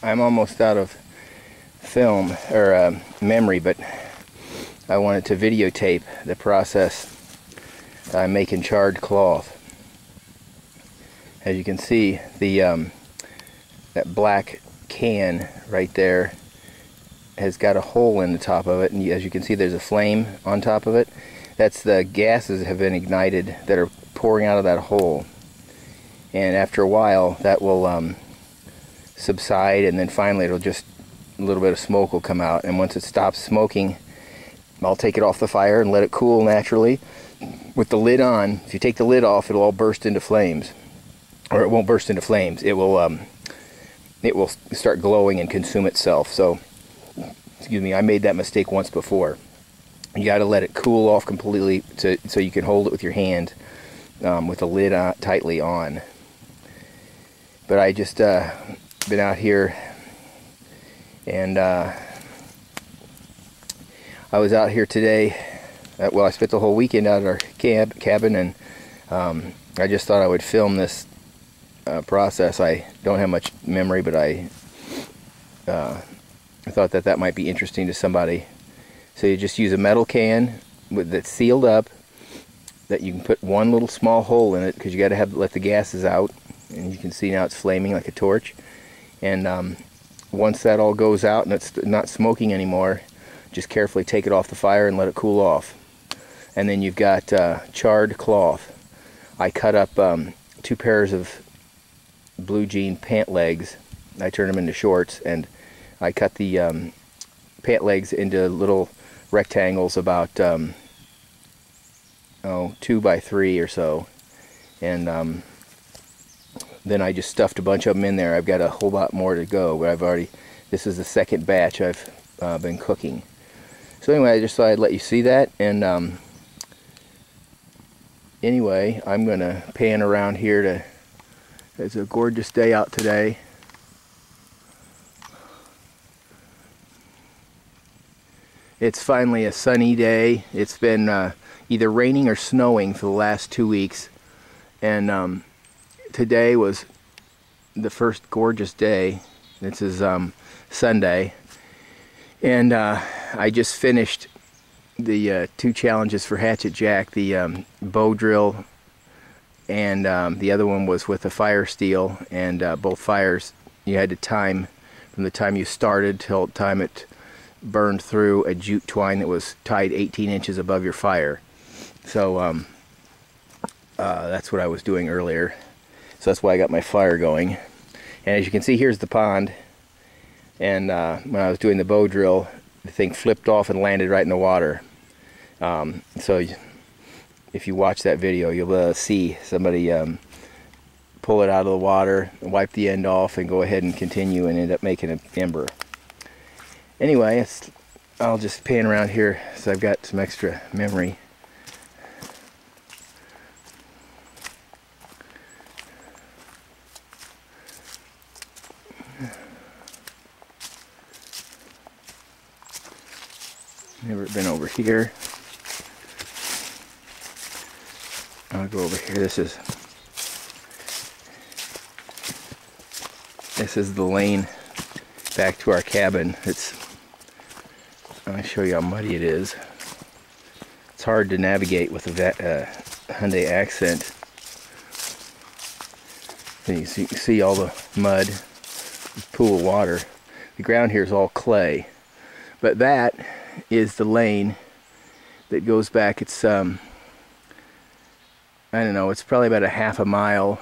I'm almost out of film or memory, but I wanted to videotape the process I'm making charred cloth. As you can see, the that black can right there has got a hole in the top of it, and as you can see, there's a flame on top of it. That's the gases that have been ignited that are pouring out of that hole. And after a while, that will subside, and then finally it'll just, a little bit of smoke will come out. And once it stops smoking, I'll take it off the fire and let it cool naturally with the lid on. If you take the lid off, it'll all burst into flames. Or it won't burst into flames. It will start glowing and consume itself. So, excuse me, I made that mistake once before. You got to let it cool off completely so you can hold it with your hand with the lid tightly on. But I just been out here, and I was out here today. Well, I spent the whole weekend out at our cabin, and I just thought I would film this process. I don't have much memory, but I thought that might be interesting to somebody. So you just use a metal can that's sealed up, that you can put one little small hole in it, because you got to let the gases out. And you can see now it's flaming like a torch. And once that all goes out and it's not smoking anymore, just carefully take it off the fire and let it cool off. And then you've got charred cloth. I cut up 2 pairs of blue jean pant legs. I turned them into shorts, and I cut the pant legs into little rectangles about 2 by 3 or so, and then I just stuffed a bunch of them in there. I've got a whole lot more to go, but this is the second batch I've been cooking. So anyway, I just thought I'd let you see that, and anyway, I'm gonna pan around here. It's a gorgeous day out today. It's finally a sunny day. It's been either raining or snowing for the last 2 weeks, and today was the first gorgeous day. This is Sunday, and I just finished the 2 challenges for Hatchet Jack, the bow drill, and the other one was with a fire steel, and both fires you had to time from the time you started till the time it burned through a jute twine that was tied 18 inches above your fire. So that's what I was doing earlier. So that's why I got my fire going. And as you can see, here's the pond. And when I was doing the bow drill, the thing flipped off and landed right in the water. So if you watch that video, you'll see somebody pull it out of the water, wipe the end off, and go ahead and continue and end up making an ember. Anyway, I'll just pan around here so I've got some extra memory. Never been over here. I'll go over here. This is the lane back to our cabin. I'll show you how muddy it is. It's hard to navigate with a Hyundai Accent. And you see all the mud, this pool of water. The ground here is all clay, but that is the lane that goes back. It's I don't know, it's probably about a half a mile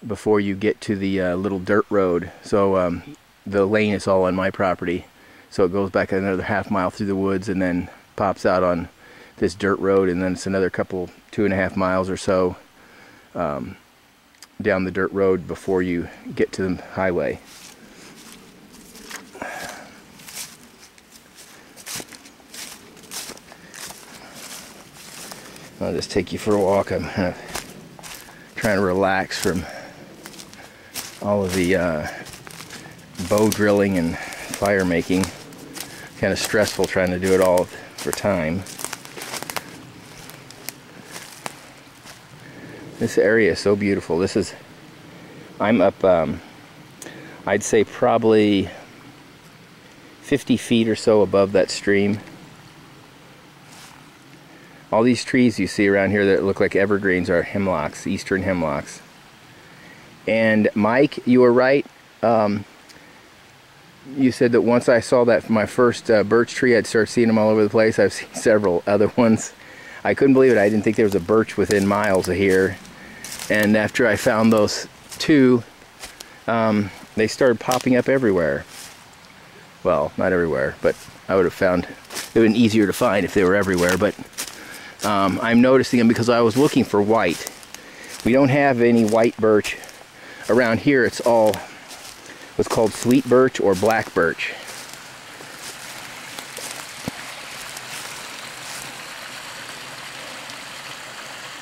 before you get to the little dirt road. So the lane is all on my property, so it goes back another half mile through the woods and then pops out on this dirt road, and then it's another 2.5 miles or so down the dirt road before you get to the highway. I'll just take you for a walk. I'm trying to relax from all of the bow drilling and fire making. Kind of stressful trying to do it all for time. This area is so beautiful. I'm up I'd say probably 50 feet or so above that stream. All these trees you see around here that look like evergreens are hemlocks, eastern hemlocks. And Mike, you were right. You said that once I saw that my first birch tree, I'd start seeing them all over the place. I've seen several other ones. I couldn't believe it. I didn't think there was a birch within miles of here. And after I found those two, they started popping up everywhere. Well, not everywhere, but I would have found it would have been easier to find if they were everywhere. But I'm noticing them because I was looking for white. We don't have any white birch around here. It's all what's called sweet birch or black birch.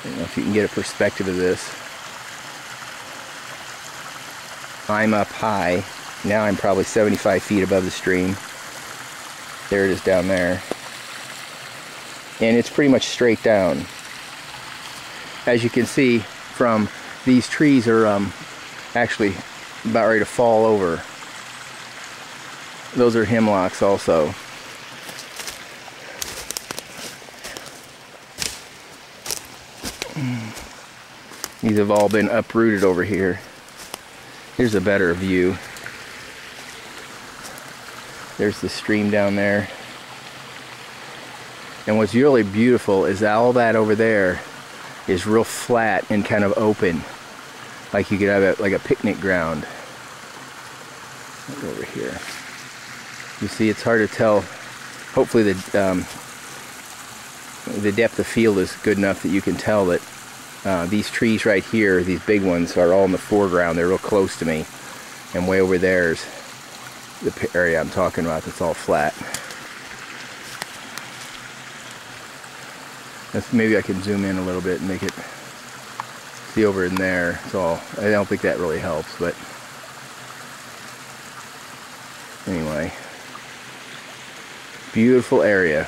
I don't know if you can get a perspective of this. I'm up high. Now I'm probably 75 feet above the stream. There it is down there. And it's pretty much straight down. As you can see from these trees are actually about ready to fall over. Those are hemlocks also. These have all been uprooted over here. Here's a better view. There's the stream down there. And what's really beautiful is that all that over there is real flat and kind of open. Like you could have like a picnic ground. Over here. You see, it's hard to tell. Hopefully the depth of field is good enough that you can tell that these trees right here, these big ones, are all in the foreground. They're real close to me. And way over there's the area I'm talking about that's all flat. Maybe I can zoom in a little bit and make it see over in there. It's all. I don't think that really helps, but anyway, beautiful area.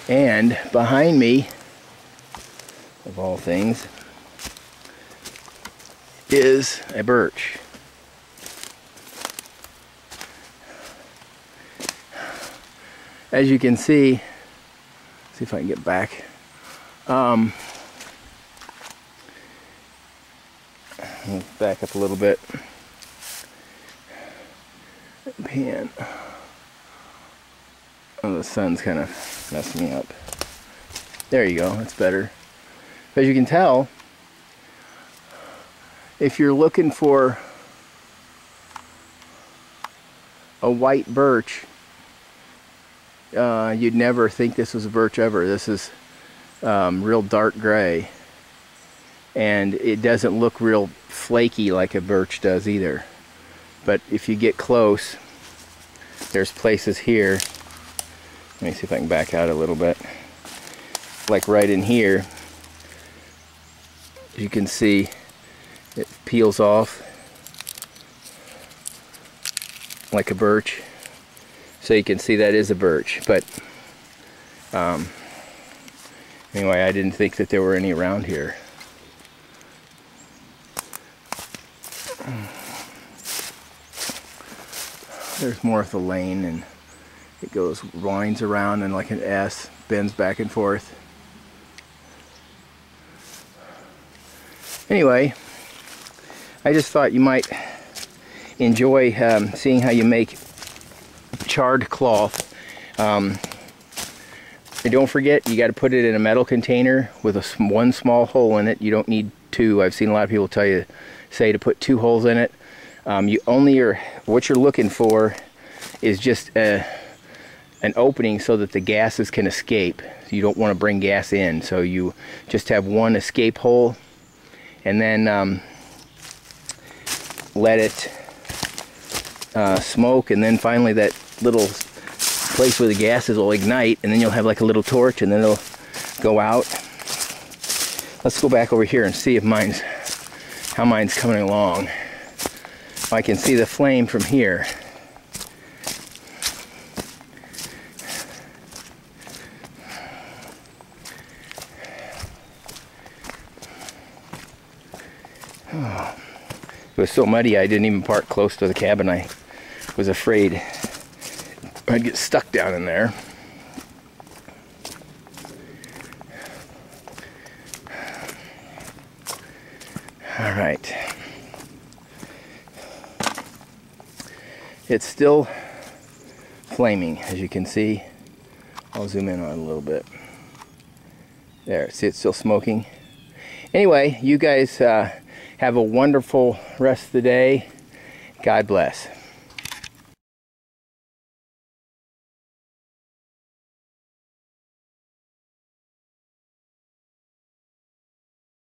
And behind me, of all things, is a birch. As you can see if I can get back. Back up a little bit. Pan. Oh, the sun's kind of messing me up. There you go, that's better. As you can tell, if you're looking for a white birch, you'd never think this was a birch ever. This is real dark gray, and it doesn't look real flaky like a birch does either. But if you get close, there's places here. Let me see if I can back out a little bit. Like right in here, you can see it peels off like a birch. So you can see that is a birch, but anyway, I didn't think that there were any around here. There's more of the lane, and it winds around and like an S, bends back and forth. Anyway, I just thought you might enjoy seeing how you make charred cloth. And don't forget, you got to put it in a metal container with one small hole in it. You don't need two. I've seen a lot of people say to put 2 holes in it. What you're looking for is just an opening so that the gases can escape. You don't want to bring gas in, so you just have one escape hole, and then let it smoke, and then finally that little place where the gases will ignite, and then you'll have like a little torch, and then it'll go out. Let's go back over here and see if how mine's coming along. I can see the flame from here. Oh. It was so muddy I didn't even park close to the cabin. I was afraid I'd get stuck down in there. All right. It's still flaming, as you can see. I'll zoom in on it a little bit. There, see it's still smoking. Anyway, you guys have a wonderful rest of the day. God bless.